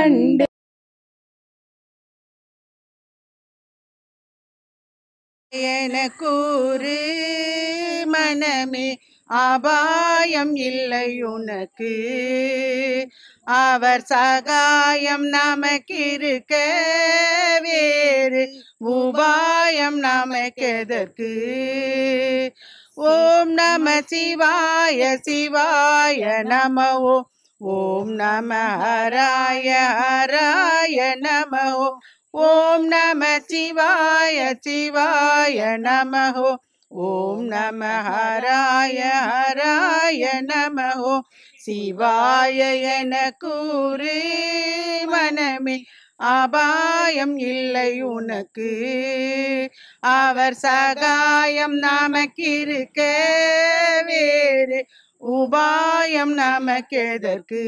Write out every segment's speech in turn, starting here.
கண்டு என கூறு மனமே அபாயம் இல்லை உனக்கு அவர் சகாயம் நமக்கிருக்க வேறு உபாயம் நமக்கெதற்கு ஓம் நம சிவாய சிவாய நம ஓம் நம ஹராய ஹராய நம ஓம் நம சிவாய சிவாய நம ஓம் நம ஹராய ஹராய நம சிவாய என கூறு மனமே அபாயம் இல்லை உனக்கு அவர் சகாயம் நமக்கிருக்க வேறு உபாயம் நமக்கெதற்கு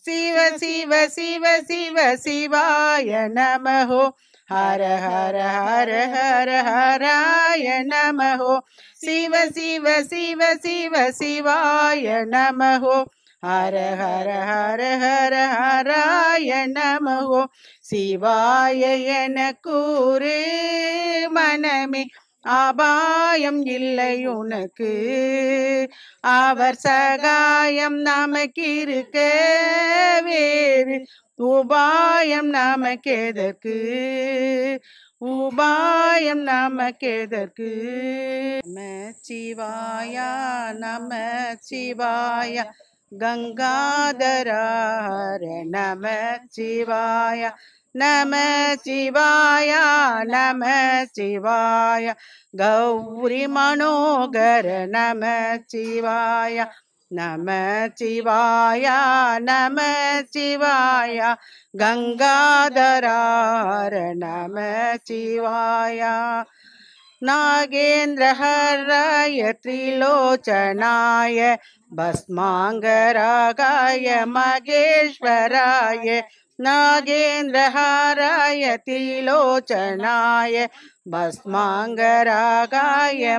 சிவ சிவ சிவ சிவ சிவாய நமஹோ ஹர ஹர ஹர ஹர ஹராய நமஹோ சிவ சிவ சிவ சிவ சிவாய நமஹோ ஹர ஹர ஹர ஹர ஹராய நமஹோ சிவாய என கூறு மனமே அபாயம் இல்லை உனக்கு அவர் சகாயம் நமக்கிருக்க வேறு உபாயம் நமக்கெதற்கு உபாயம் நமக்கெதற்கு நம சிவாய நம சிவாய கங்காதரார நம சிவாய நம சிவாய நம சிவாய கௌரி மனோகர நம சிவாய நம சிவாய நம சிவாய கங்காதரார நம சிவாய नागेन्द्रहराय त्रिलोचनाय भस्मांगरागाय मगेश्वराय नागेन्द्रहराय त्रिलोचनाय भस्मांगरागाय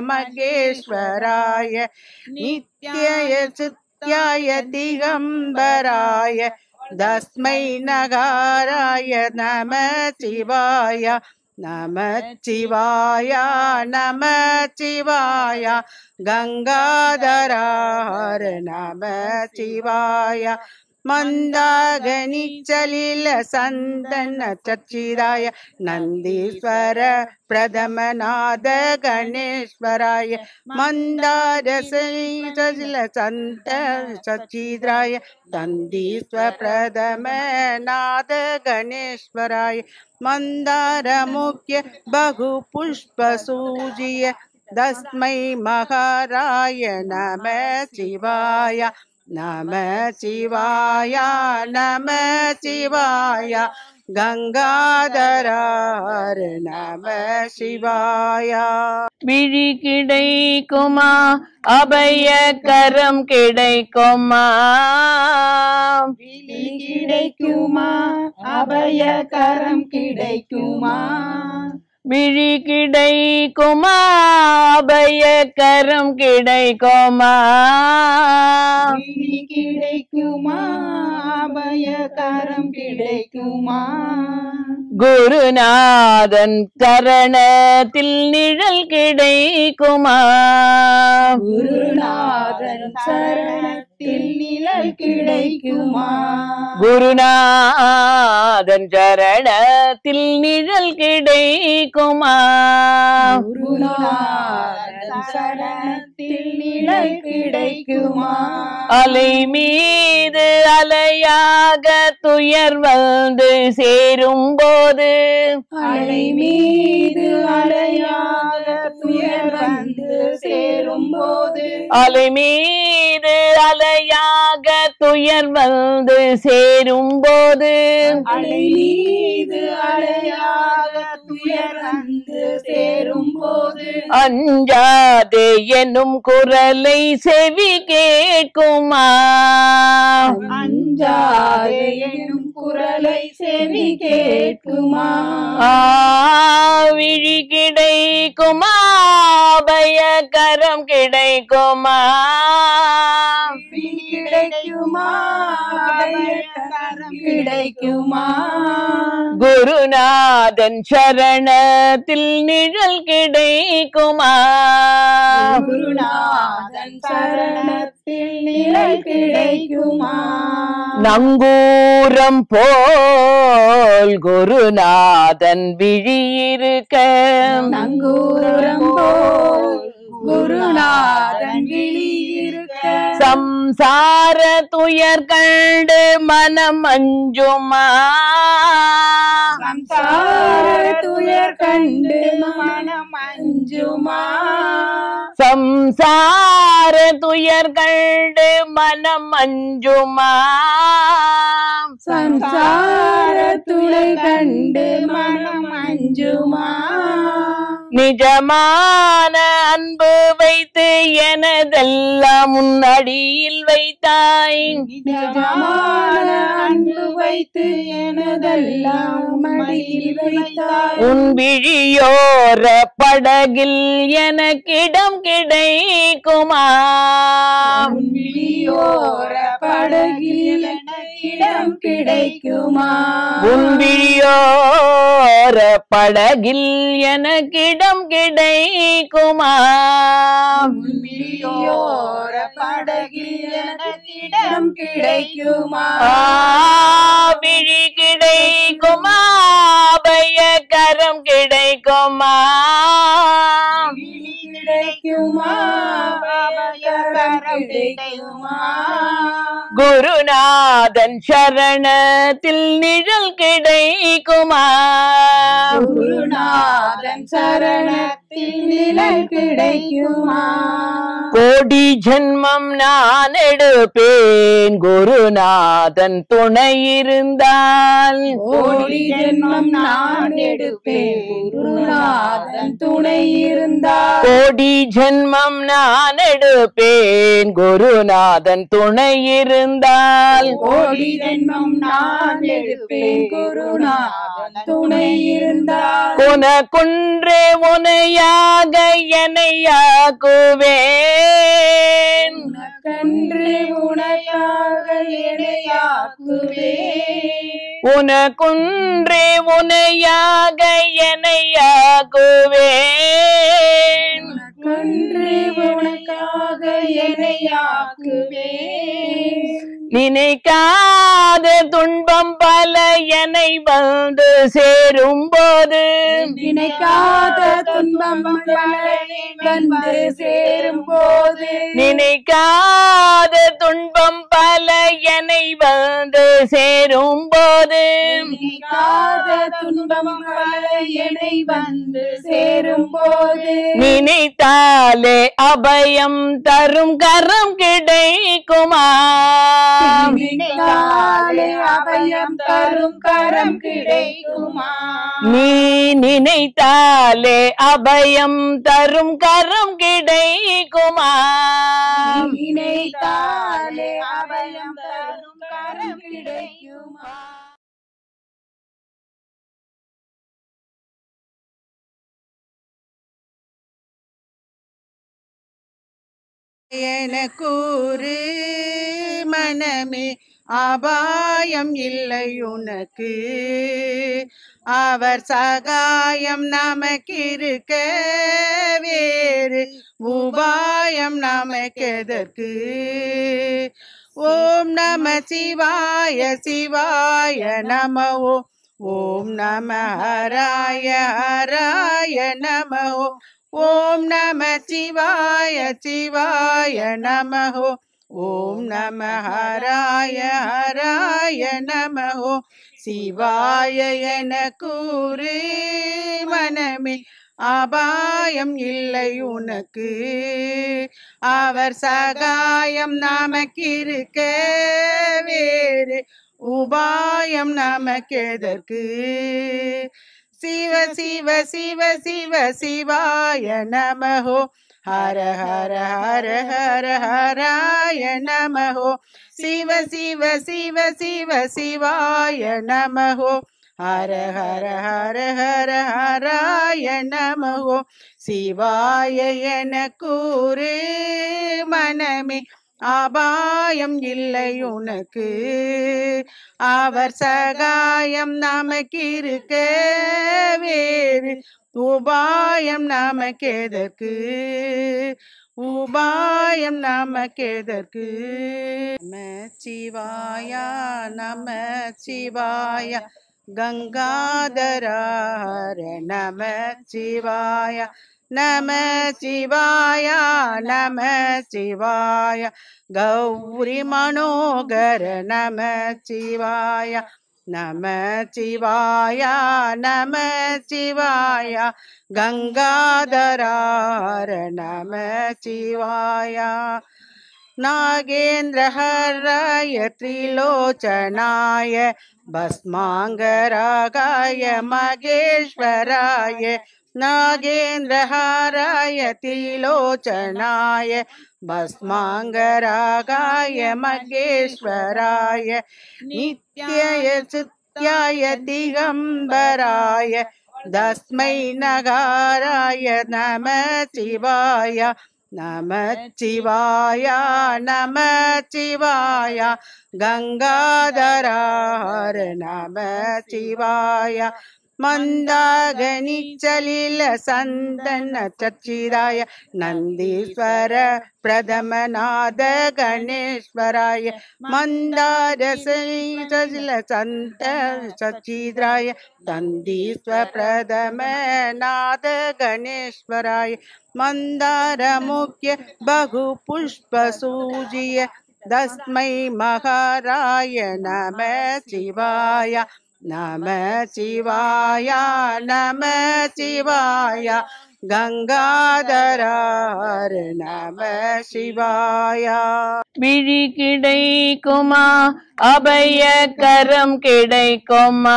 मगेश्वराय नित्याय चित्याय दिगंबराय तस्मै नगाराय नमः शिवाय நம சிவாய நம சிவாய கங்காதரார நம சிவாய மந்தாகனிச்சலில சந்தன சச்சிதாய நந்தீஸ்வர பிரதமநாத கணேஸ்வராய மந்தாரசில சந்த சச்சிதாய நந்தீஸ்வர பிரதமநாத கணேஸ்வராய मंदार मुख्य बहु पुष्प सूजिय तस्मै महाराय नमः शिवाय नमः शिवाय नमः शिवाय गंगाधरार नमः शिवाय விழி கிடைக்குமா அபய கரம் கிடைக்குமா விழி கிடைக்குமா அபய கரம் கிடைக்குமா விழி கிடைக்குமா அபய கரம் கிடைக்குமா விழி கிடைக்குமா அபய கரம் கிடைக்குமா குருநாதன் சரணத்தில் நிழல் கிடைக்குமா குருநாதன் சரணத்தில் நிழல் கிடைக்குமா குருநாதன் சரணத்தில் நிழல் கிடைக்குமா குருநாதன் சரணத்தில் நிழல் கிடைக்குமா அலை மீது அலையாக துயர் வந்து சேரும் போது அலை மீது அலையாக துயர் வந்து சேரும் போது அலை மீது அலையாக துயர் வந்து சேரும் போது அலை மீது அலையாக துயர் வந்து சேரும் போது அஞ்சாதே என்னும் குரலை செவி கேட்குமா அஞ்சாதே எனும் குரலை செவி கேட்குமா விழி கிடைக்குமா அபயகரம் கிடைக்குமா விழி கிடைக்குமா அபயகரம் கிடைக்குமா குருநாதன் சரணத்தில் நிழல் கிடைக்குமா குருநாதன் சரணத்தில் நிழல் கிடைக்குமா நங்கூரம் போல் குருநாதன் விழியிருக்க நங்கூரம் போல் குருநாதன் விழியிருக்க சம்சார துயர் கண்டு மனம் அஞ்சுமா சம்சார துயர் கண்டு மனம் அஞ்சுமா சம்சார துயர் கண்டு மனம் அஞ்சுமா சம்சார துளை கண்டு மனம் அஞ்சுமா நிஜமான அன்பு வைத்து எனதெல்லாம் முன்னடியில் வைத்தாய் நிஜமான அன்பு வைத்து எனதெல்லாம் மடியில் வைத்தாய் உன் விழியோர படகில் எனக்கிடம் கிடைக்குமா உன் விழியோர படகில் இடம் கிடைக்குமா உன் விழியோர படகில் எனக்கிடம் கிடைக்குமா உன் விழியோர படகில் இடம் கிடைக்குமா விழி கிடைக்குமா அபயகரம் கிடைக்குமா விழி கிடைக்குமா அபயகரம் கிடைக்குமா குருநாதன் சரணத்தில் நிழல் கிடைக்குமா குருநாதன் சரணத்தில் நிழல் கிடைக்குமா கோடி ஜென்மம் நான் எடுப்பேன் குருநாதன் துணை இருந்தால் கோடி ஜென்மம் நான் எடுப்பேன் குருநாதன் துணை இருந்தால் கோடி ஜென்மம் நான் எடுப்பேன் குருநாதன் துணை இருந்தால் கோடி ஜென்மம் நான் எடுப்பேன் குருநாதன் துணை இருந்தால் உனக்குன்றே உனையாக என்னையாக்குவேன் உனக்கன்று உனையாக இணையாக்குவேன் உனக்குன்றே உனையாக என்னையாக்குவேன் உனக்கன்று உனக்காக இணையாக்குவேன் நினைக்காத துன்பம் பல என்னை வந்து சேரும் போது நினைக்காத துன்பம் வந்து சேரும் போது நினைக்காத துன்பம் பல என்னை வந்து சேரும் போது நினைக்காத துன்பம் என்னை வந்து சேரும் போது நினைத்தாலே அபயம் தரும் கரம் கிடைக்குமா நினைத்தாலே அபயம் தரும் கரம் கிடைக்குமா நீ நினைத்தாலே அபயம் தரும் கரம் கிடைக்குமா நினைத்தாலே அபயம் தரும் கரம் கிடைக்குமா எனக்கூறு மனமே அபாயம் இல்லை உனக்கு அவர் சகாயம் நமக்கிருக்க வேறு உபாயம் நமக்கெதற்கு ஓம் நம சிவாய சிவாய நம ஓம் நம ஹராய ஹராய நம ஓம் நம சிவாய சிவாய நம ஓம் நம ஹராய ஹராய நம சிவாய என கூறு மனமே அபாயம் இல்லை உனக்கு அவர் சகாயம் நமக்கிருக்க வேறு உபாயம் நமக்கெதற்கு சிவ சிவ சிவ சிவ சிவாய நமஹோ ஹர ஹர ஹர ஹர ஹராய நமஹோ சிவ சிவ சிவ சிவ சிவாய நமஹோ ஹர ஹர ஹர ஹர ஹராய நமஹோ சிவாய என கூறு மனமே அபாயம் இல்லை உனக்கு, அவர் சகாயம் நமக்கிருக்க வேறு உபாயம் நமக்கெதற்கு, உபாயம் நமக்கெதற்கு. நமச்சிவாய நமச்சிவாய கங்காதர நமச்சிவாய நமச்சிவாய நமச்சிவாய கௌரி மனோகர நமச்சிவாய நமச்சிவாய நமச்சிவாய கங்காதர நமச்சிவாய नागेन्द्रहराय त्रिलोचनाय भस्मांगरागाय मगेश्वराय नागेन्द्रहराय त्रिलोचनाय भस्मांगरागाय मगेश्वराय नित्याय चित्याय दिगंबराय तस्मै नगाराय नमः शिवाय நமச்சிவாய நமச்சிவாய கங்காதர நமச்சிவாய மந்தாகனிச்சலில சந்தன சச்சிதாய நந்தீஸ்வர பிரதமநாத கணேஸ்வராய மந்தாரசில சந்தன சச்சிதாய நந்தீஸ்வர பிரதமநாத கணேஸ்வராய मंदार मुख्य बहु पुष्प सूजिय तस्मै महाराय नमः शिवाय नमः शिवाय नमः शिवाय गंगाधर नमः शिवाय விழி கிடைக்குமா அபய கரம் கிடைக்குமா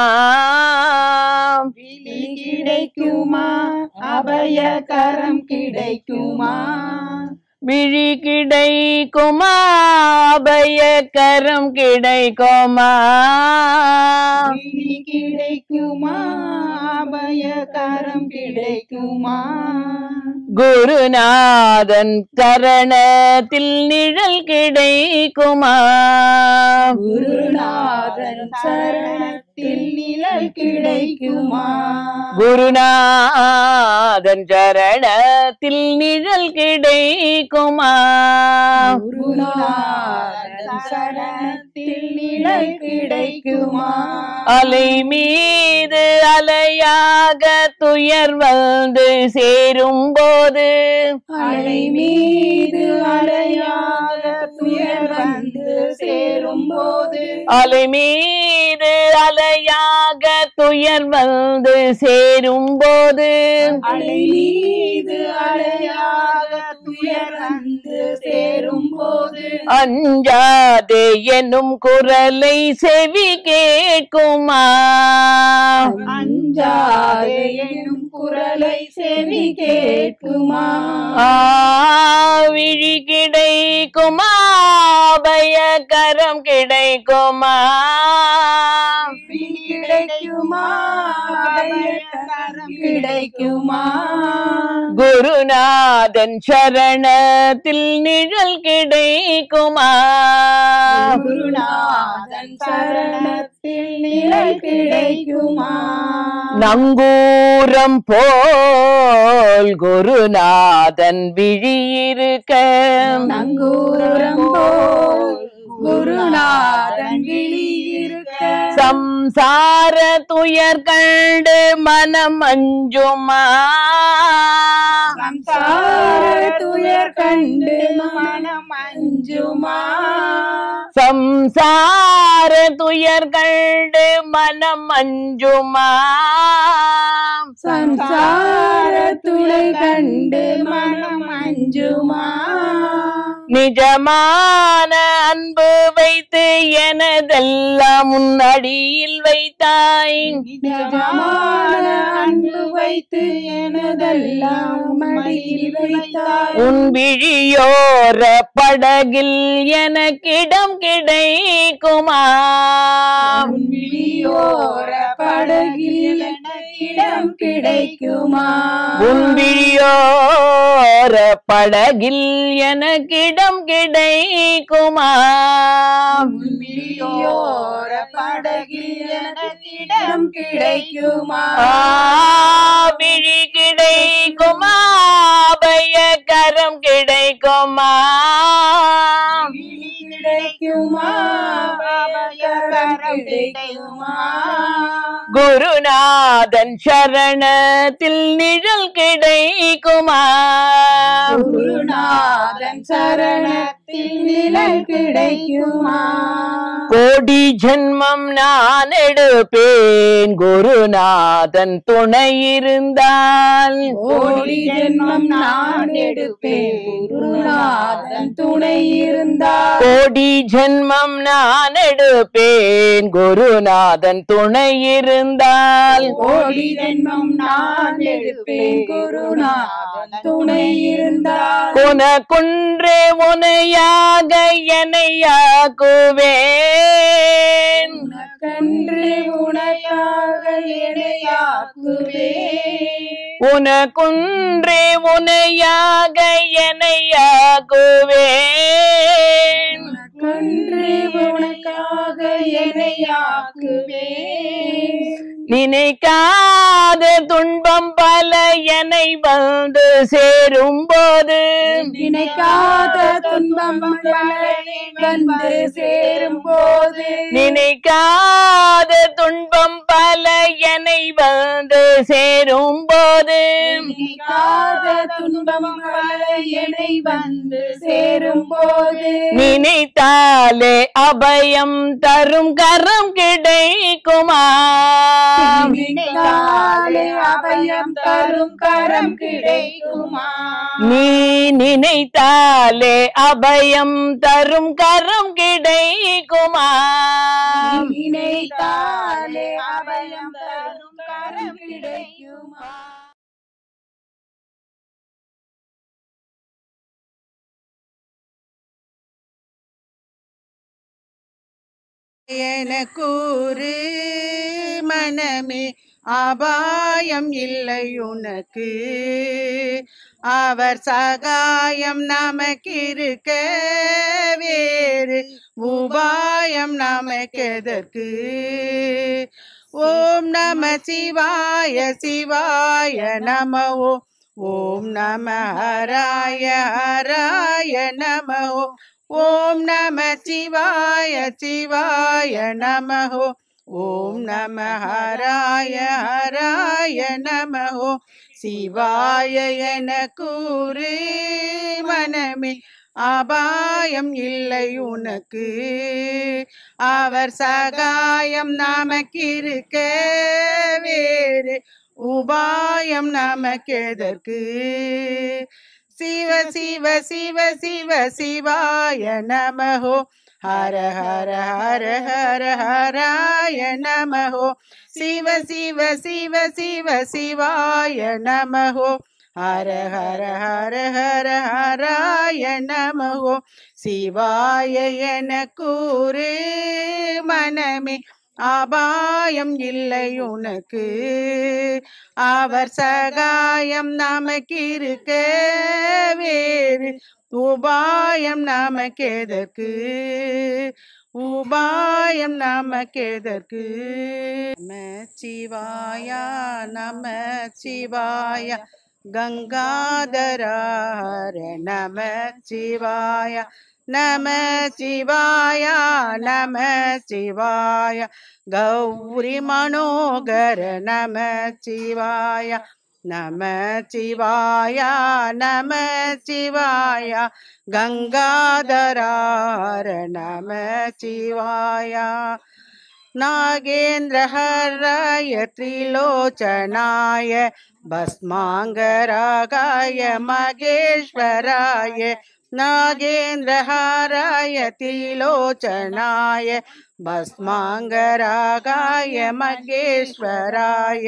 விழி கிடைக்குமா அபய கரம் கிடைக்குமா விழி கிடைக்குமா அபய கரம் கிடைக்குமா விழி கிடைக்குமா அபய கரம் கிடைக்குமா குருநாதன் சரணத்தில் நிழல் கிடைக்குமா குருநாதன் சரணத்தில் நிழல் கிடைக்குமா குருநாதன் சரணத்தில் நிழல் கிடைக்குமா குருநாதன் சரணத்தில் நிழல் கிடைக்குமா அலை மீது அலையாக துயர் வந்து சேரும் போது அலை மீது அலையாக துயர் வந்து சேரும் போது அலை மீது அலையாக துயர் வந்து சேரும் போது அலை மீது அலையாக துயர் வந்து சேரும் போது அஞ்சாதே என்னும் குரலை செவி கேட்குமா அஞ்சாதே என்னும் குரலை செவி கேட்குமா விழி கிடைக்குமா பயகரம் கிடைக்குமா விழி கிடைக்குமா பயகரம் கிடைக்குமா குருநாதன் சரணத்தில் நிழல் கிடைக்குமா குருநாதன் சரணத்தில் நிழல் கிடைக்குமா நங்கூரம் போல் குருநாதன் விழியிருக்க நங்கூரம் போல் குருநாதன் விழியிருக்க சம்சார துயர் கண்டு மனம் அஞ்சுமா சம்சார துயர் கண்டு மனம் அஞ்சுமா சம்சார துயர் கண்டு மனம் அஞ்சுமா சம்சார துளை கண்டு மனம் அஞ்சுமா நிஜமான அன்பு வைத்து எனதெல்லாம் முன்னடியில் வைத்தாய் நிஜமான அன்பு வைத்து எனதெல்லாம் மடியில் வைத்தாய் உன் விழியோர படகில் எனக்கிடம் கிடைக்குமா உன் விழியோர படகில் எனக்கிடம் கிடைக்குமா? உன்விழியோர படகில் எனக்கிடம் கிடைக்குமா? விழியோர படகில் எனக்கிடம் கிடைக்குமா? விழி கிடைக்குமா? பயக்கரம் கிடைக்குமா? விழி கிடைக்குமா? பயக்கரம் கிடைக்குமா? குருநாதன் சரணத்தில் நிழல் கிடைக்குமா? குருநாதன் சரணத்தில் நிழல் கிடைக்குமா? கோடி ஜென்மம் நான் எடுப்பேன் குருநாதன் துணை இருந்தால். கோடி ஜென்மம் நான் எடுப்பேன் குருநாதன் துணை இருந்தால். கோடி ஜென்மம் நான் எடுப்பேன் குருநாதன் துணை இருந்தால். கோடி ஜென்மம் நான் எடுப்பேன் குருநாதன் துணை இருந்தால். உனக்குன்றே உனையாக என்னையாக்குவேன். உனக்கன்று உனையாக இணையாக்குவேன். உனக்குன்றே உனையாக என்னையாக்குவேன். உனக்கன்று உனக்காக இணையாக்குவேன். நினைக்காத துன்பம் பல என்னை வந்து சேரும் போது. நினைக்காத துன்பம் வந்து சேரும் போது. நினைக்காத துன்பம் பல என்னை வந்து சேரும் போது. நினைக்காத துன்பம் என்னை வந்து சேரும் போது. நினைத்தாலே அபயம் தரும் கரம் கிடைக்குமா? நினைத்தாலே அபயம் தரும் கரம் கிடைக்குமா? நீ நினைத்தாலே அபயம் தரும் கரம் கிடைக்குமா? நினைத்தாலே அபயம் தரும் கரம் கிடைக்குமா? என கூறு மனமே அபாயம் இல்லை உனக்கு. அவர் சகாயம் நமக்கிருக்க வேறு உபாயம் நமக்கெதற்கு. ஓம் நம சிவாய சிவாய நம. ஓம் நம ஹராய ஹராய நம. ஓம் நம சிவாய சிவாய நம. ஓம் நம ஹராய ஹராய நம. சிவாய என கூறு மனமே அபாயம் இல்லை உனக்கு. அவர் சகாயம் நமக்கிருக்க வேறு உபாயம் நமக்கெதற்கு. சிவ சிவ சிவ சிவ சிவாய நமஹோ. ஹர ஹர ஹர ஹர ஹராய நமஹோ. சிவ சிவ சிவ சிவ சிவாய நமஹோ. ஹர ஹர ஹர ஹர ஹராய நமஹோ. சிவாய என கூறு மனமே அபாயம் இல்லை உனக்கு. அவர் சகாயம் நமக்கிருக்க வேறு உபாயம் நமக்கெதற்கு. உபாயம் நமக்கெதற்கு. நம சிவாய நம சிவாய கங்காதரார நம சிவாய. நம சிவாய நம சிவாய கௌரி மனோகர நம சிவாய. நம சிவாய நம சிவாய கங்காதரார நம சிவாய. नागेन्द्रहराय त्रिलोचनाय भस्मांगरागाय मगेश्वराय. नागेन्द्रहराय त्रिलोचनाय भस्मांगरागाय मगेश्वराय.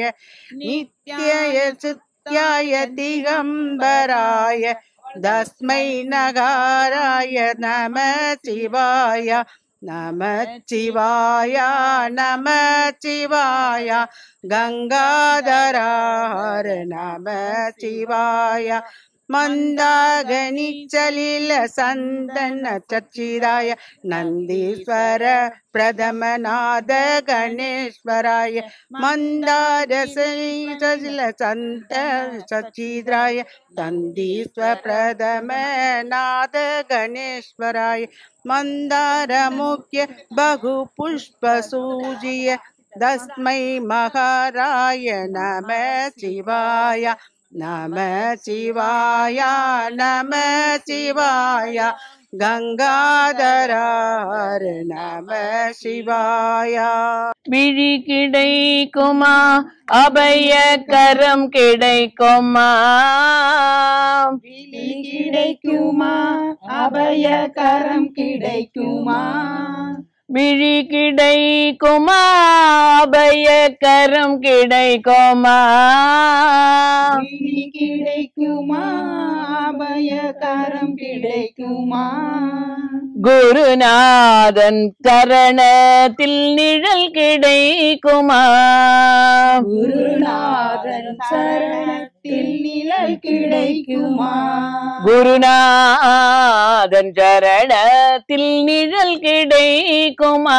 नित्याय चित्याय दिगंबराय तस्मै नगाराय नमः शिवाय. நமச்சிவாய நமச்சிவாய கங்காதரா ஹர நமச்சிவாய மந்தாகனிச்சலில சந்தன சச்சிதாய நந்தீஸ்வர பிரதமநாத கணேஸ்வராய மந்தாரசில சந்த சச்சிதாய நந்தீஸ்வர பிரதமநாத கணேஸ்வராய மந்தார முக்கிய பகு புஷ்ப சூஜிய தஸ்மை மகாராய நம சிவாய நம சிவாய நம சிவாய கங்காதரா ஹர நம சிவாய விழி கிடைக்குமா அபயக்கரம் கிடைக்குமா விழி கிடைக்குமா அபயகரம் கிடைக்குமா விழி கிடைக்குமா அபயக்கரம் கிடைக்குமா விழி கிடைக்குமா அபயகரம் கிடைக்குமா குருநாதன் சரணத்தில் நிழல் கிடைக்குமா குருநாதன் சரணத்தில் நிழல் கிடைக்குமா குருநாதன் சரணத்தில் நிழல் கிடைக்குமா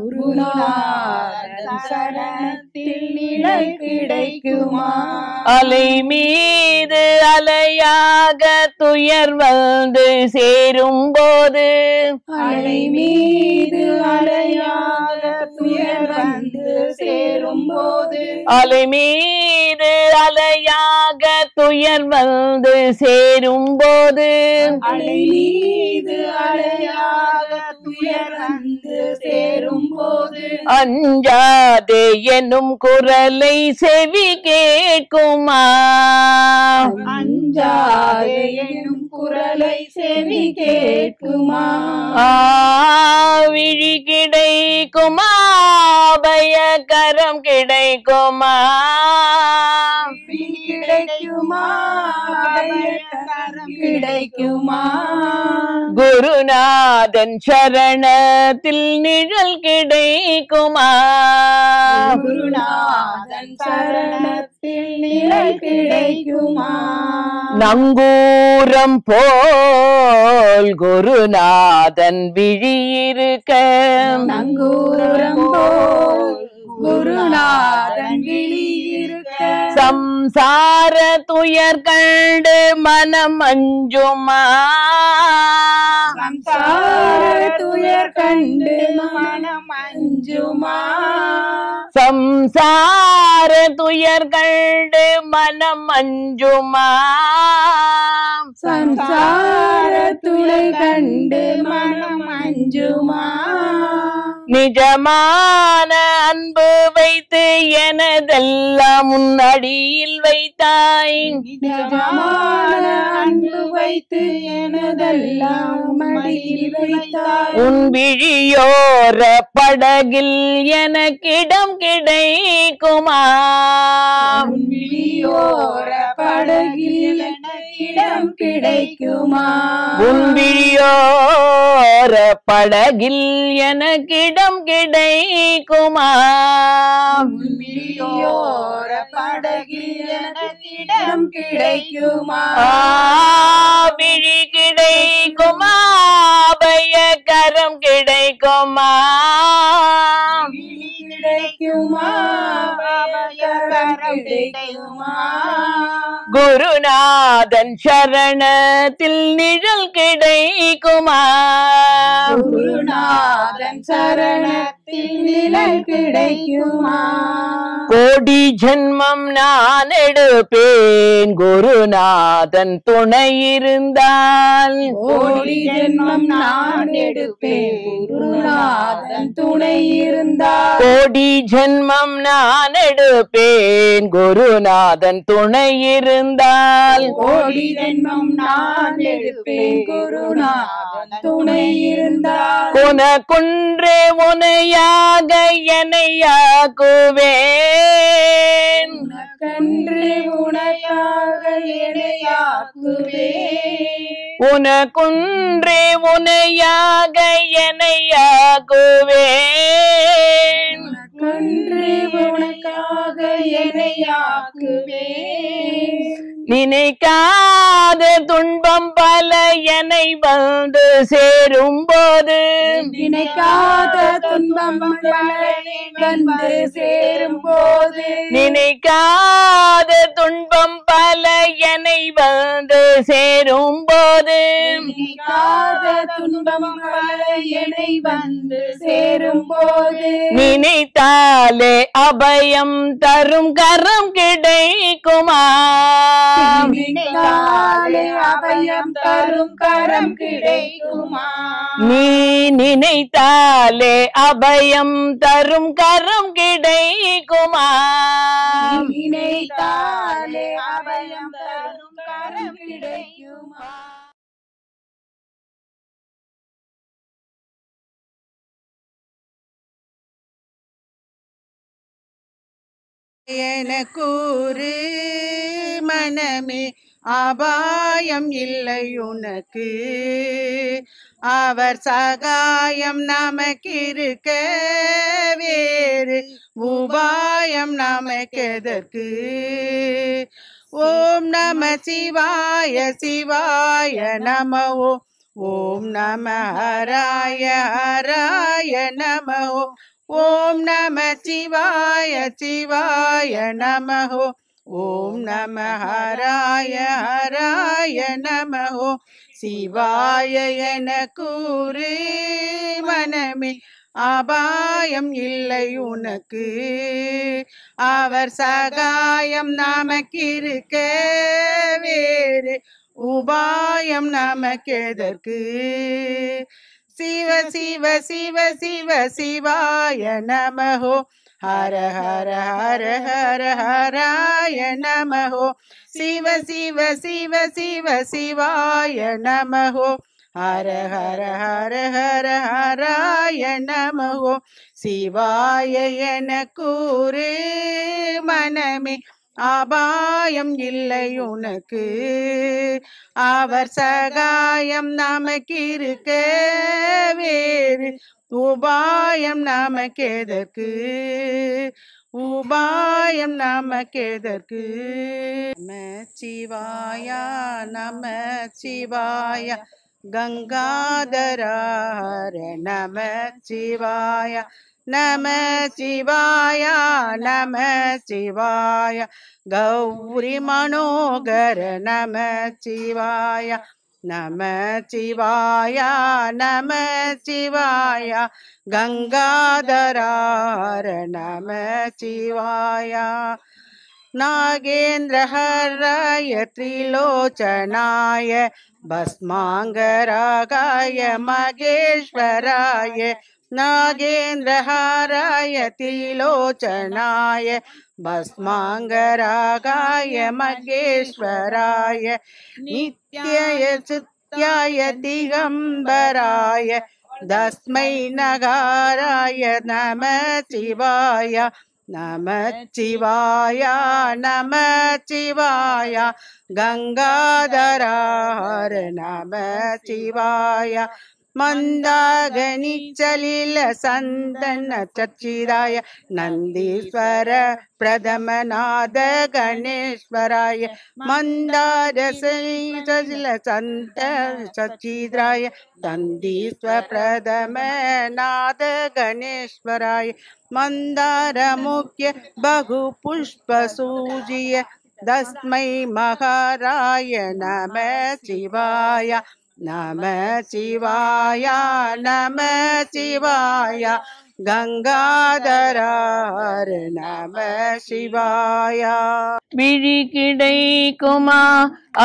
குருநாதன் சரணத்தில் நிழல் கிடைக்குமா அலை மீது அலையாக துயர் வந்து சேரும் போது அலை மீது அலையாக துயர் வந்து சேரும் போது அலை மீது அலையாக துயர் வந்து சேரும் போது அலை மீது அலையாக துயர் வந்து சேரும் போது அஞ்சாதே என்னும் குரலை செவி கேட்குமா அஞ்சாதே எனும் குரலை செவி கேட்குமா விழி கிடைக்குமா அபயக்கரம் கிடைக்குமா விழி கிடைக்குமா அபயகரம் கிடைக்குமா குருநாதன் சரணத்தில் நிழல் கிடைக்குமா குருநாதன் சரணத்தில் நிழல் கிடைக்குமா நங்கூரம் போல் குருநாதன் விழியிருக்க நங்கூரம் போல் குருநாதன் விழியிருக்க சம்சார துயர் கண்டு மனம் அஞ்சுமா சம்சார துயர் கண்டு மனம் அஞ்சுமா சம்சார துயர் கண்டு மனம் அஞ்சுமா சம்சார துளை கண்டு மனம் அஞ்சுமா நிஜமான அன்பு வைத்து எனதெல்லாம் முன்னடியில் வைத்தாய் நிஜமான அன்பு வைத்து எனதெல்லாம் மடியில் வைத்தாய் உன் விழியோர படகில் எனக்கிடம் கிடைக்குமா உன் விழியோர படகில் இடம் கிடைக்குமா உன் விழியோர படகில் எனக்கிடம் கிடைக்குமா உன் விழியோர படகில் இடம் கிடைக்குமா விழி கிடைக்குமா அபயக்கரம் கிடைக்குமா விழி கிடைக்குமா அபயகரம் கிடைக்குமா குருநாதன் சரணத்தில் நிழல் கிடைக்குமா குருநாதன் சரணத்தில் நிழல் கிடைக்குமா கோடி ஜென்மம் நான் எடுப்பேன் குருநாதன் துணை இருந்தால் கோடி ஜென்மம் நான் எடுப்பேன் குருநாதன் துணை இருந்தால் கோடி ஜென்மம் நான் எடுப்பேன் குருநாதன் துணை இருந்தால் கோடி ஜென்மம் நான் எடுப்பேன் குருநாதன் துணை இருந்தால் உனக்குன்றே உனையாக என்னையாக்குவேன் உனக்கன்று உனையாக இணையாக்குவேன் உனக்குன்றே உனையாக என்னையாக்குவேன். உனக்கன்றே உனக்காக என்னையாக்குவேன். நினைக்காத துன்பம் பல என்னை வந்து சேரும் போது, நினைக்காத துன்பம் வந்து சேரும் போது, நினைக்காத துன்பம் பல என்னை வந்து சேரும் போது, நினைக்காத துன்பம் என்னை வந்து சேரும் போது, நினைத்தாலே அபயம் தரும் கரம் கிடைக்குமா? நினைத்தாலே அபயம் தரும் கரம் கிடைக்குமா? நீ நினைத்தாலே அபயம் தரும் கரம் கிடைக்குமா? நினைத்தாலே அபயம் தரும் கரம் கிடைக்குமா? எனக்கூறு மனமே அபாயம் இல்லை உனக்கு, அவர் சகாயம் நமக்கிருக்க வேறு உபாயம் நமக்கெதற்கு? ஓம் நம சிவாய சிவாய நம ஓம் நம ஹராய ஹராய நம ஓம் நம சிவாய சிவாய நம ஓம் நம ஹராய ஹராய நம சிவாய எனக்கூறு மனமே அபாயம் இல்லை உனக்கு, அவர் சகாயம் நமக்கிருக்க வேறு உபாயம் நமக்கெதற்கு? சிவ சிவ சிவ சிவ சிவாய நமஹோ ஹர ஹர ஹர ஹர ஹராய நமஹோ சிவ சிவ சிவ சிவ சிவாய நமஹோ ஹர ஹர ஹர ஹர ஹராய நமஹோ சிவாய எனக்கூறு மனமே அபாயம் இல்லை உனக்கு, அவர் சகாயம் நமக்கிருக்க வேறு உபாயம் நமக்கெதற்கு? உபாயம் நமக்கெதற்கு? நம சிவாய நம சிவாய கங்காதரார நம சிவாய நம சிவாய நம சிவாய கௌரி மனோகர நம சிவாய நம சிவாய நம சிவாய கங்காதரார நம சிவாய नागेन्द्रहराय त्रिलोचनाय भस्मांगरागाय मगेश्वराय नागेन्द्रहराय त्रिलोचनाय भस्मांगरागाय मगेश्वराय नित्याय चित्याय दिगंबराय तस्मै नगाराय नमः शिवाय नमः शिवाय नमः शिवाय गंगाधरार नमः शिवाय मंदागनिचलिल संदन चचिदाय नंदीश्वर प्रथमनाद गणेश्वराय मंदार चलिल संत चचिदाय नंदीश्वर प्रथमनाद गणेश्वराय मंदार मुख्य बहु पुष्प सूजिय तस्मै महाराय नमः शिवाय नमः शिवाय नमः शिवाय गंगाधरार नमः शिवाय விழி கிடைக்குமா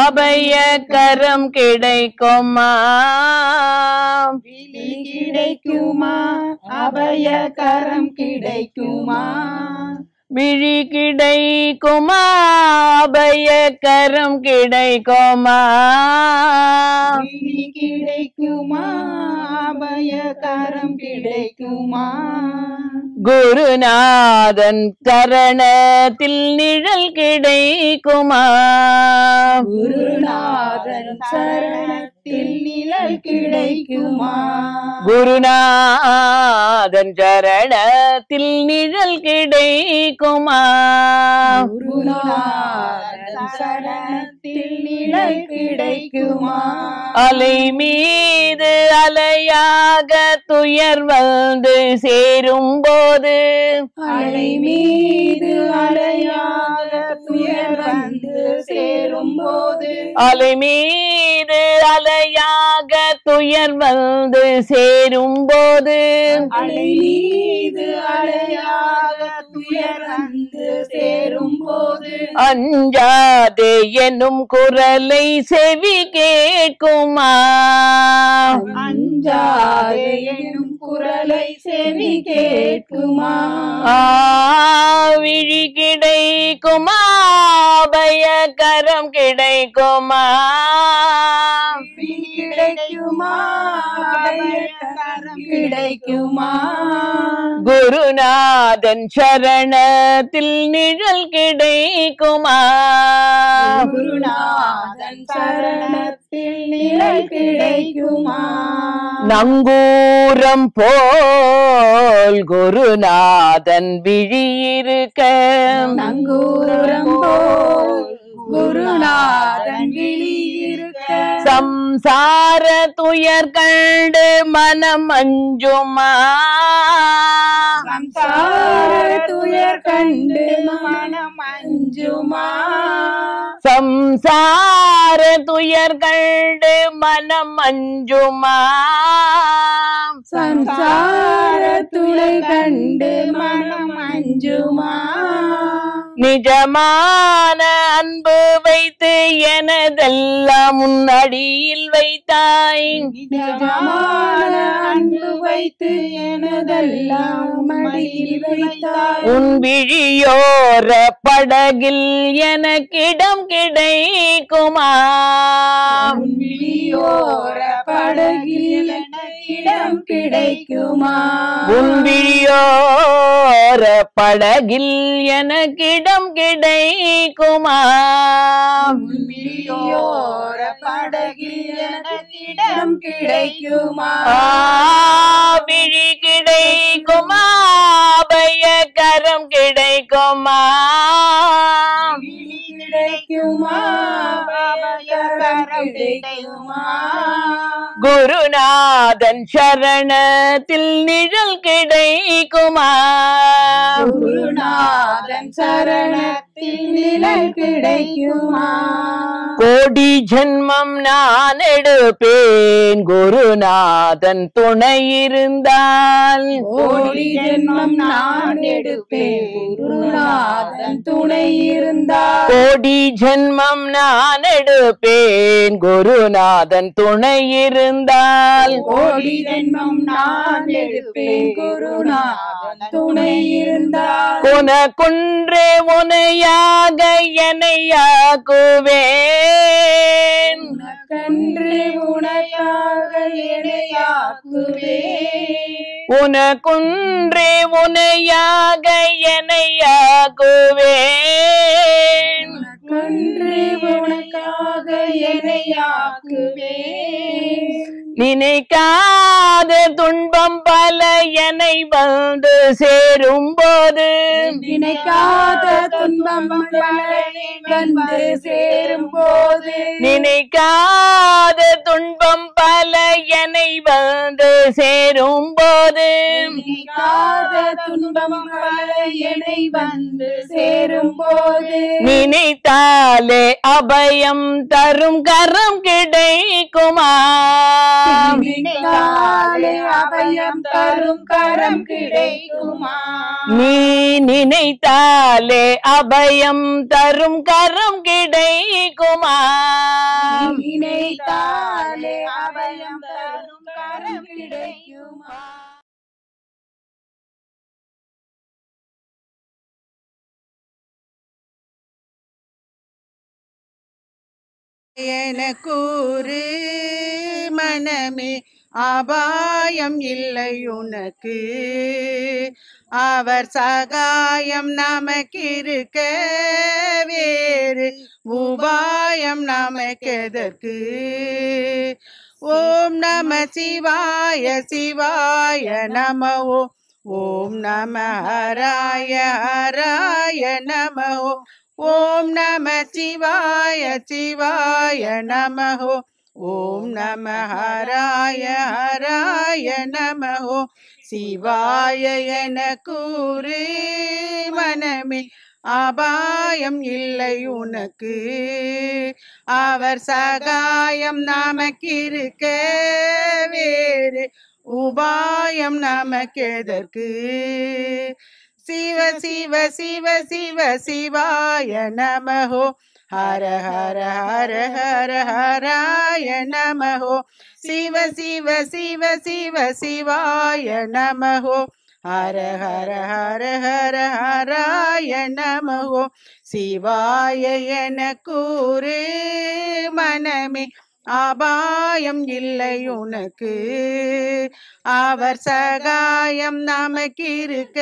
அபய கரம் கிடைக்குமா விழி கிடைக்குமா அபய கரம் கிடைக்குமா விழி கிடைக்குமா அபய கரம் கிடைக்குமா விழி கிடைக்குமா அபய கரம் கிடைக்குமா குருநாதன் சரணத்தில் நிழல் கிடைக்குமா குருநாதன் சரணத்தில் நிழல் கிடைக்குமா குருநாதன் சரணத்தில் நிழல் கிடைக்குமா குருநாதன் சரணத்தில் நிழல் கிடைக்குமா அலை மீது அலையாக துயர் வந்து சேரும் போது அலை மீது அலையாக துயர் வந்து சேரும் போது அலை மீது அலையாக துயர் வந்து சேரும் போது அலை மீது அலையாக துயர் வந்து சேரும் போது அஞ்சாதே என்னும் குரலை செவி கேட்குமா அஞ்சாதே எனும் குரலை செவி கேட்குமா விழி கிடைக்குமா பயக்கரம் கிடைக்குமா கிடைக்குமா பயக்கரம் கிடைக்குமா குருநாதன் சரணத்தில் நிழல் கிடைக்குமா குருநாதன் சரணத்தில் நிழல் கிடைக்குமா நங்கூரம் போல் குருநாதன் விழியிருக்க நங்கூரம் போல் குருநாதன் விழியிருக்க சம்சார துயர் கண்டு மனம் அஞ்சுமா சம்சார துயர் கண்டு மனம் அஞ்சுமா சம்சார துயர் கண்டு மனம் அஞ்சுமா சம்சார துளை கண்டு மனம் அஞ்சுமா நிஜமான அன்பு வைத்து எனதெல்லாம் முன்னடியில் வைத்தாய் நிஜமான அன்பு வைத்து எனதெல்லாம் மடியில் வைத்தாய் உன் விழியோர படகில் எனக்கிடம் கிடைக்குமா உன் விழியோர படகில் இடம் கிடைக்குமா உன் விழியோர படகில் எனக்கிடம் கிடைக்குமா உன் விழியோர படகில் இடம் கிடைக்குமா விழி கிடைக்குமா பயக்கரம் கிடைக்குமா விழி கிடைக்குமா பயக்கரம் கிடைக்குமா குருநாதன் சரணத்தில் நிழல் கிடைக்குமா குருநாதன் சரணத்தில் நிழல் கிடைக்குமா கோடி ஜென்மம் நான் எடுப்பேன் குருநாதன் துணை இருந்தால் கோடி ஜென்மம் நான் எடுப்பேன் குருநாதன் துணை இருந்தால் கோடி ஜென்மம் நான் எடுப்பேன் குருநாதன் துணை இருந்தால் கோடி ஜென்மம் நான் எடுப்பேன் குருநாதன் துணை இருந்தால் உனக்குன்றே உனையாக என்னையாக்குவேன் கன்று உனையாக இணையாக்குவேன் உனக்குன்றே உனையாக என்னையாக்குவேன் கன்று உனக்காக இணையாக்குவேன் நினைக்காத துன்பம் பல என்னை வந்து சேரும் போது நினைக்காத துன்பம் வந்து சேரும் போது நினைக்காத துன்பம் பல என்னை வந்து சேரும் போது நினைக்காத துன்பம் என்னை வந்து சேரும் போது நினைத்தாலே அபயம் தரும் கரம் கிடைக்குமா நினைத்தாலே அபயம் தரும் கரம் கிடைக்குமா நீ நினைத்தாலே அபயம் தரும் கரம் கிடைக்குமா நினைத்தாலே அபயம் தரும் கரம் கிடைக்குமா என கூறு மனமே அபாயம் இல்லை உனக்கு. அவர் சகாயம் நமக்கிருக்க வேறு உபாயம் நமக்கெதற்கு. ஓம் நம சிவாய சிவாய நம. ஓம் நம ஹராய ஹராய நம. ஓம் நம சிவாய சிவாய நம. ஓம் நம ஹராய ஹராய நம. சிவாய என கூறு மனமே, அபாயம் இல்லை உனக்கு. அவர் சகாயம் நமக்கிருக்க வேறு உபாயம் நமக்கெதற்கு. சிவ சிவ சிவ சிவ சிவாய நமஹோ. ஹர ஹர ஹர ஹர ஹராய நமஹோ. சிவ சிவ சிவ சிவ சிவாய நமஹோ. ஹர ஹர ஹர ஹர ஹராய நமஹோ. சிவாய என கூறு மனமே, அபாயம் இல்லை உனக்கு. அவர் சகாயம் நமக்கிருக்க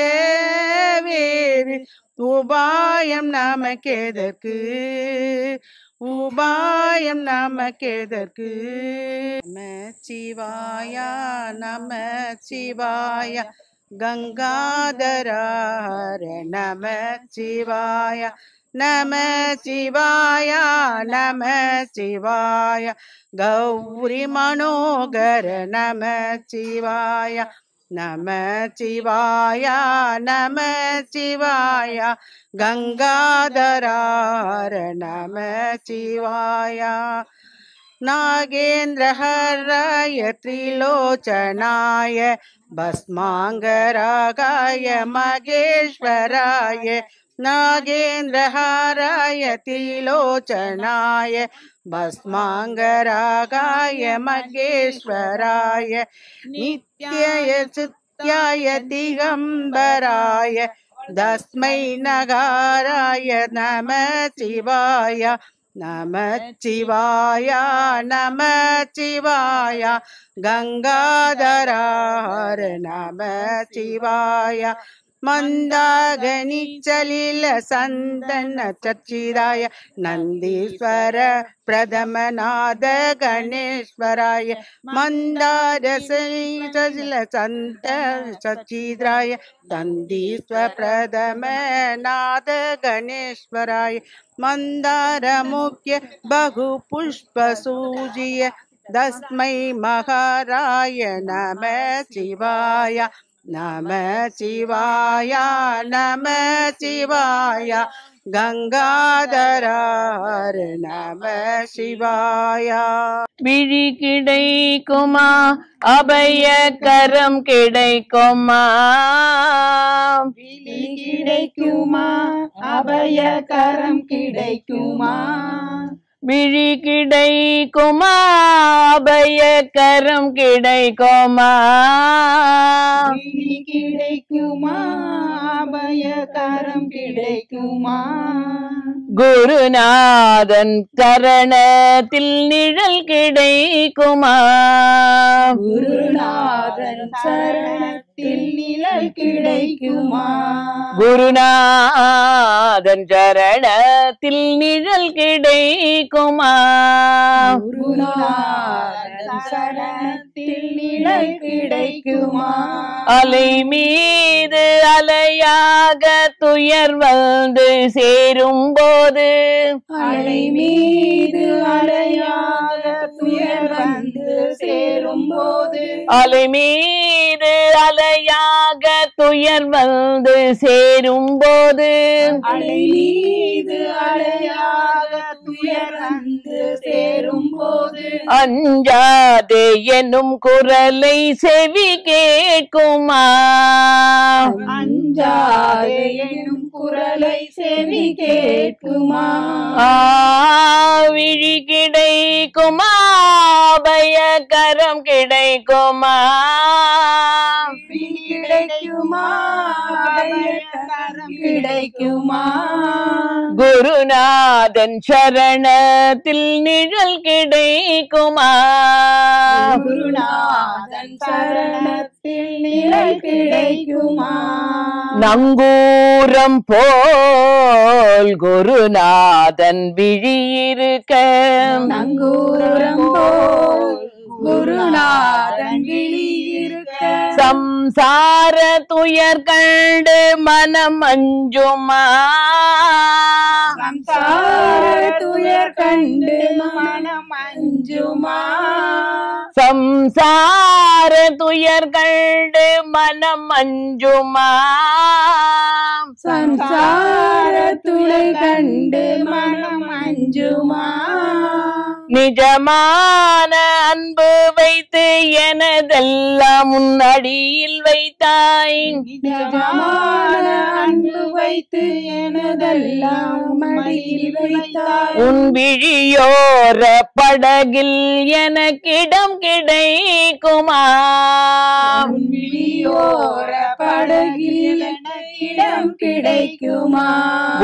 வேறு உபாயம் நமக்கெதற்கு. உபாயம் நமக்கெதற்கு. நம சிவாய நம சிவாய கங்காதர நம சிவாய. நம சிவாய நம சிவாய கௌரி மனோகர நம சிவாய. நம சிவாய நம சிவாய கங்காதர நம சிவாய. நாகேந்திரஹராய திரிலோச்சனாய பஸ்மாங்கராகாய மகேஸ்வராய. நாகேந்திரஹராய திரிலோச்சனாய பஸ்மாங்கராகாய மகேஸ்வராய. நித்யய சித்யாய திகம்பராய தஸ்மை நகாராய நம சிவாய. நம சிவாய நம சிவாய கங்காதர நம சிவாய. மந்தாகனிச்சலில சந்தன சச்சிதாய நந்தீஸ்வர பிரதமநாத கணேஸ்வராய. மந்தாரசலில சந்த சச்சிதாய நந்தீஸ்வர பிரதமநாத கணேஸ்வராய. மந்தார முக்கிய பகு புஷ்ப சூஜிய தஸ்மை மகாராய நம சிவாய. நம சிவாய நம சிவாய கங்காதர நம சிவாய. விழி கிடைக்குமா அபய கரம் கிடைக்குமா. விழி கிடைக்குமா அபய கரம் கிடைக்குமா. விழி கிடைக்குமா அபய கரம் கிடைக்குமா. விழி கிடைக்குமா அபய கரம் கிடைக்குமா. குருநாதன் சரணத்தில் நிழல் கிடைக்குமா. குருநாதன் சரணத்தில் நிழல் கிடைக்குமா. குருநாதன் சரணத்தில் நிழல் கிடைக்குமா. குருநாதன் சரணத்தில் நிழல் கிடைக்குமா. அலை மீது அலையாக துயர் வந்து சேரும் போது. அலை மீது அலையாக துயர் வந்து சேரும் போது. அலை மீது அலையாக துயர் வந்து சேரும் போது. அலை மீது அலையாக துயர் வந்து சேரும் போது. அஞ்சாதே என்னும் குரலை செவி கேட்குமா. அஞ்சாதே என்னும் குரலை செவி கேட்குமா. விழி கிடைக்குமா அபய கரம் கிடைக்குமா. விழி கிடைக்குமா அபய கரம் கிடைக்குமா. குருநாதன் சரணத்தில் நிழல் கிடைக்குமா குருநாதன் சரணத்தில் நிழல் கிடைக்குமா நங்கூரம் போல் குருநாதன் விழியிருக்க நங்கூரம் போல் குருநாதன் விழியிருக்க சம்சார துயர் கண்டு மனம் அஞ்சுமா சம்சார துயர் கண்டு மனம் அஞ்சுமா சம்சார துயர் கண்டு மனம் அஞ்சுமா சம்சார துளை கண்டு மனம் அஞ்சுமா நிஜமான அன்பு வைத்து எனதெல்லாம் முன்னடியில் வைத்தாய் நிஜமான அன்பு வைத்து எனதெல்லாம் மடியில் வைத்தாய் உன் விழியோர படகில் எனக்கிடம் கிடைக்குமா உன் விழியோர படகில் இடம் கிடைக்குமா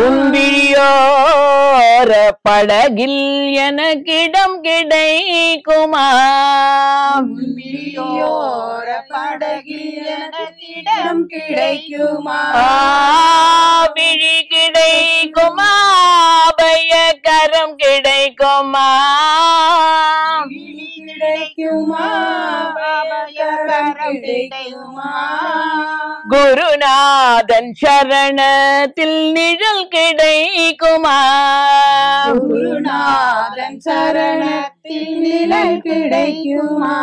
உன் விழியோர படகில் எனக்கிடம் கிடைக்குமா உன் விழியோர படகில் இடம் கிடைக்குமா விழி கிடைக்குமா பயக்கரம் கிடைக்குமா விழி கிடைக்குமா பயக்கரம் கிடைக்குமா குருநாதன் சரணத்தில் நிழல் கிடைக்குமா குருநாதன் சரணத்தில் நிழல் கிடைக்குமா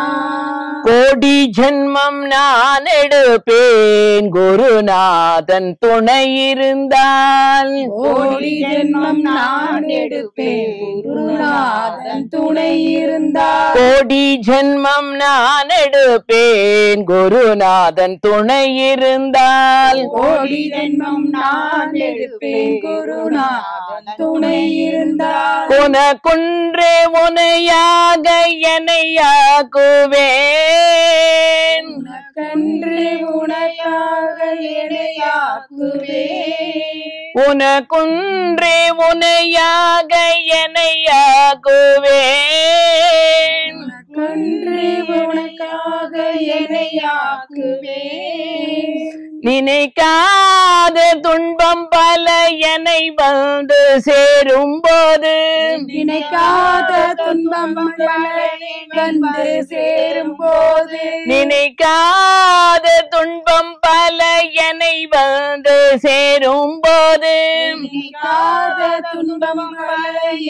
கோடி ஜென்மம் நான் எடுப்பேன் குருநாதன் துணை இருந்தால் கோடி ஜென்மம் நான் எடுப்பேன் குருநாதன் துணை இருந்தால் கோடி ஜென்மம் நான் எடுப்பேன் குருநாதன் துணை இருந்தால் கோடி ஜென்மம் நான் எடுப்பேன் குருநாதன் துணை இருந்தால் உனக்குன்றே உனையாக என்னையாக்குவேன் உனக்கன்று உனையாக இணையாக்குவேன் உனக்குன்றே உனையாக என்னையாக்குவேன் உனக்கன்று உனக்காக இணையாக்குவேன் நினைக்காத துன்பம் பல என்னை வந்து சேரும் போது நினைக்காத துன்பம் வந்து சேரும் போது நினைக்காத துன்பம் பல என்னை வந்து சேரும் போது நினைக்காத துன்பம்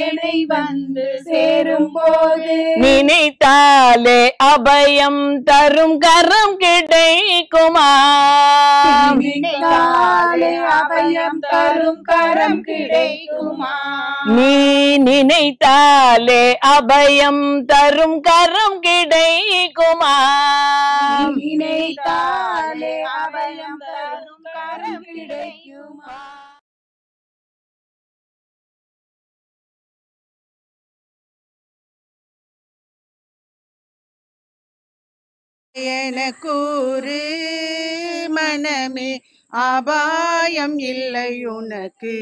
என்னை வந்து சேரும் போது நினைத்தாலே அபயம் தரும் கரம் கிடைக்குமா நினைத்தாலே அபயம் தரும் கரம் கிடைக்குமா நீ நினைத்தாலே அபயம் தரும் கரம் கிடைக்குமா நினைத்தாலே அபயம் தரும் கரம் கிடைக்குமா என கூறு மனமே அபாயம் இல்லை உனக்கு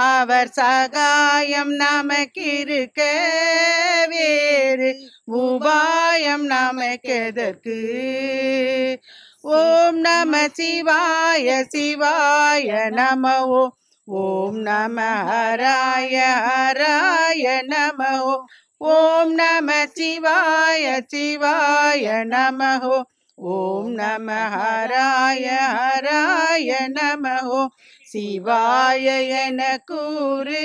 அவர் சகாயம் நமக்கிருக்க வேறு உபாயம் நமக்கெதற்கு ஓம் நம சிவாய சிவாய நம ஓம் நம ஹராய ஹராய நம ஓம் நம சிவாய சிவாய நம ஓம் நம ஹராய ஹராய நம சிவாய என கூறு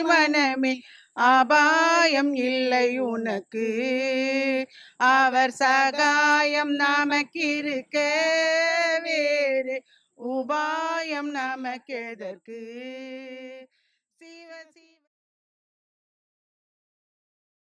மனமே அபாயம் இல்லை உனக்கு அவர் சகாயம் நமக்கிருக்க வேறு உபாயம் நமக்கெதற்கு சிவ